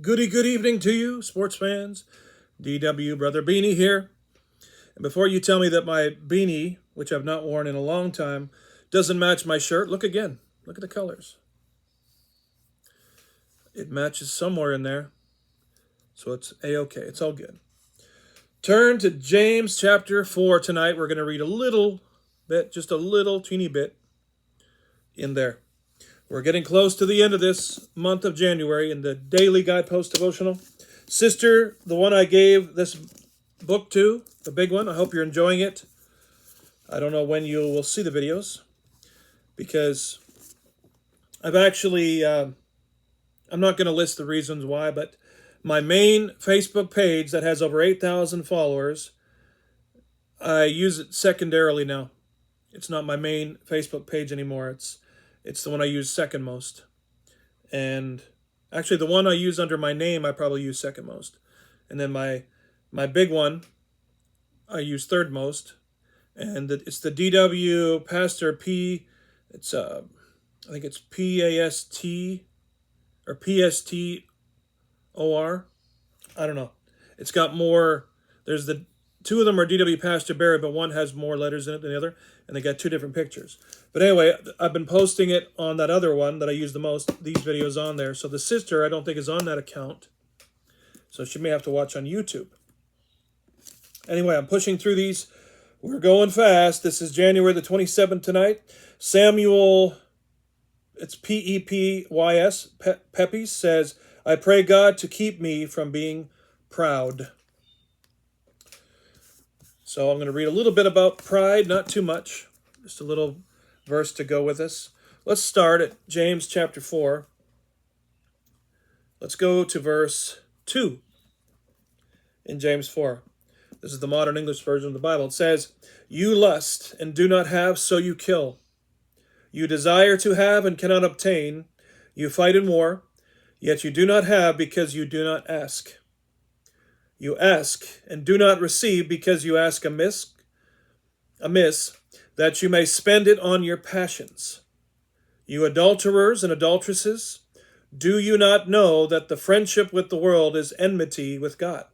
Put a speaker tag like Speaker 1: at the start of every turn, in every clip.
Speaker 1: Good evening to you, sports fans. DW Brother Beanie here. And before you tell me that my beanie, which I've not worn in a long time, doesn't match my shirt, look again. Look at the colors. It matches somewhere in there. So it's A-okay. It's all good. Turn to James chapter 4 tonight. We're going to read a little bit, just a little teeny bit in there. We're getting close to the end of this month of January in the daily Guidepost devotional. Sister, the one I gave this book to, the big one, I hope you're enjoying it. I don't know when you will see the videos because I've actually, I'm not going to list the reasons why, but my main Facebook page that has over 8,000 followers, I use it secondarily now. It's not my main Facebook page anymore. It's the one I use second most. And actually the one I use under my name, I probably use second most. And then my big one, I use third most. And it's the DW Pastor P, it's I think it's P-A-S-T or P-S-T-O-R. I don't know. It's got more, there's the, two of them are DW Pastor Barry, but one has more letters in it than the other. And they got two different pictures. But anyway, I've been posting it on that other one that I use the most, these videos on there. So the sister, I don't think, is on that account. So she may have to watch on YouTube. Anyway, I'm pushing through these. We're going fast. This is January the 27th tonight. Samuel, it's P-E-P-Y-S, Pepys says, I pray God to keep me from being proud. So I'm going to read a little bit about pride, not too much, just a little verse to go with us. Let's start at James chapter 4. Let's go to verse 2 in James 4. This is the modern English version of the Bible. It says, You lust and do not have, so you kill. You desire to have and cannot obtain. You fight in war, yet you do not have because you do not ask. You ask and do not receive because you ask amiss, that you may spend it on your passions. You adulterers and adulteresses, do you not know that the friendship with the world is enmity with God?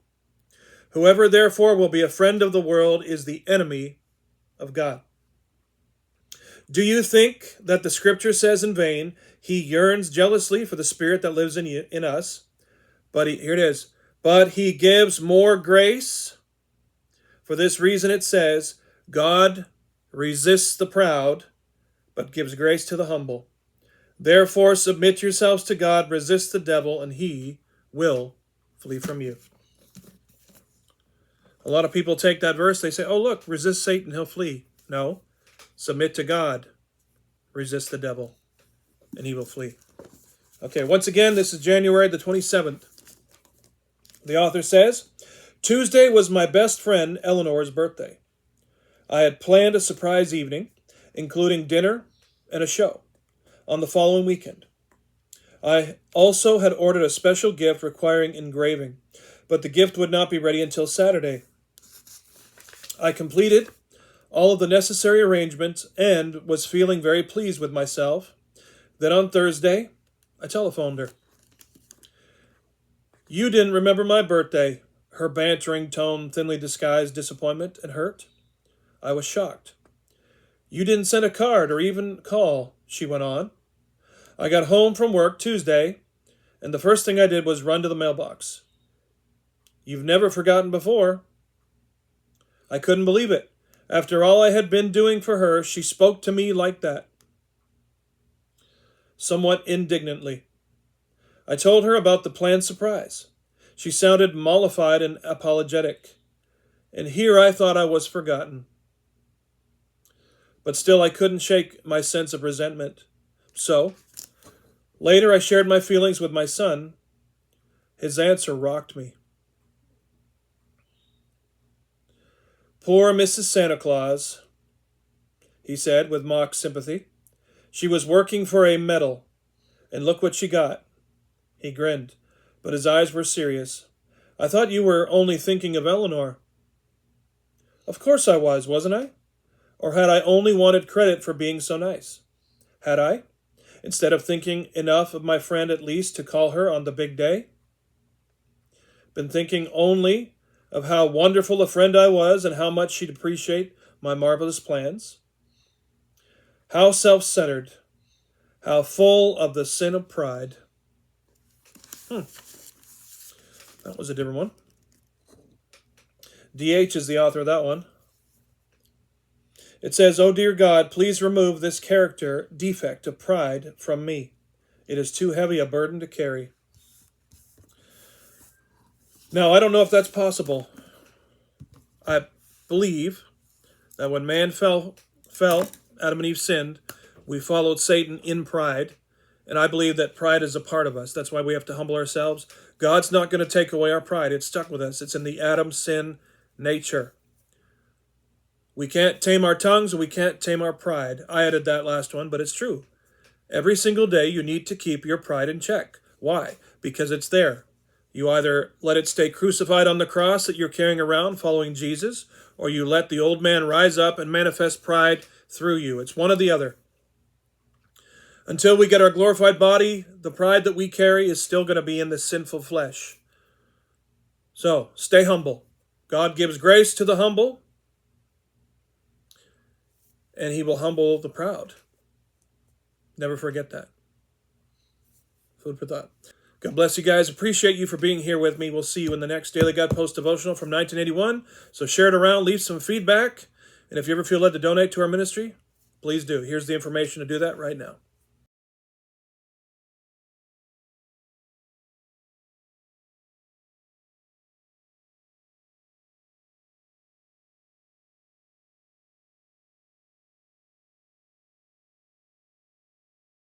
Speaker 1: Whoever therefore will be a friend of the world is the enemy of God. Do you think that the scripture says in vain, he yearns jealously for the spirit that lives in us? But here it is. But he gives more grace. For this reason it says, God resists the proud, but gives grace to the humble. Therefore submit yourselves to God, resist the devil, and he will flee from you. A lot of people take that verse, they say, oh look, resist Satan, he'll flee. No, submit to God, resist the devil, and he will flee. Okay, once again, this is January the 27th. The author says, Tuesday was my best friend Eleanor's birthday. I had planned a surprise evening, including dinner and a show, on the following weekend. I also had ordered a special gift requiring engraving, but the gift would not be ready until Saturday. I completed all of the necessary arrangements and was feeling very pleased with myself. Then on Thursday, I telephoned her. You didn't remember my birthday, her bantering tone thinly disguised disappointment and hurt. I was shocked. You didn't send a card or even call, she went on. I got home from work Tuesday, and the first thing I did was run to the mailbox. You've never forgotten before. I couldn't believe it. After all I had been doing for her, she spoke to me like that. Somewhat indignantly. I told her about the planned surprise. She sounded mollified and apologetic. And here I thought I was forgotten. But still I couldn't shake my sense of resentment. So, later I shared my feelings with my son. His answer rocked me. Poor Mrs. Santa Claus, he said with mock sympathy. She was working for a medal, and look what she got. He grinned, but his eyes were serious. I thought you were only thinking of Eleanor. Of course I was, wasn't I? Or had I only wanted credit for being so nice? Had I? Instead of thinking enough of my friend at least to call her on the big day? Been thinking only of how wonderful a friend I was and how much she'd appreciate my marvelous plans. How self-centered, how full of the sin of pride. That was a different one. D.H. is the author of that one. It says, "Oh dear God, please remove this character defect of pride from me. It is too heavy a burden to carry." Now, I don't know if that's possible. I believe that when man fell, Adam and Eve sinned, we followed Satan in pride. And I believe that pride is a part of us. That's why we have to humble ourselves. God's not going to take away our pride. It's stuck with us. It's in the Adam sin nature. We can't tame our tongues and we can't tame our pride. I added that last one, but it's true. Every single day you need to keep your pride in check. Why? Because it's there. You either let it stay crucified on the cross that you're carrying around following Jesus, or you let the old man rise up and manifest pride through you. It's one or the other. Until we get our glorified body, the pride that we carry is still going to be in the sinful flesh. So, stay humble. God gives grace to the humble, and he will humble the proud. Never forget that. Food for thought. God bless you guys. Appreciate you for being here with me. We'll see you in the next Daily Guidepost Devotional from 1981. So share it around, leave some feedback. And if you ever feel led to donate to our ministry, please do. Here's the information to do that right now.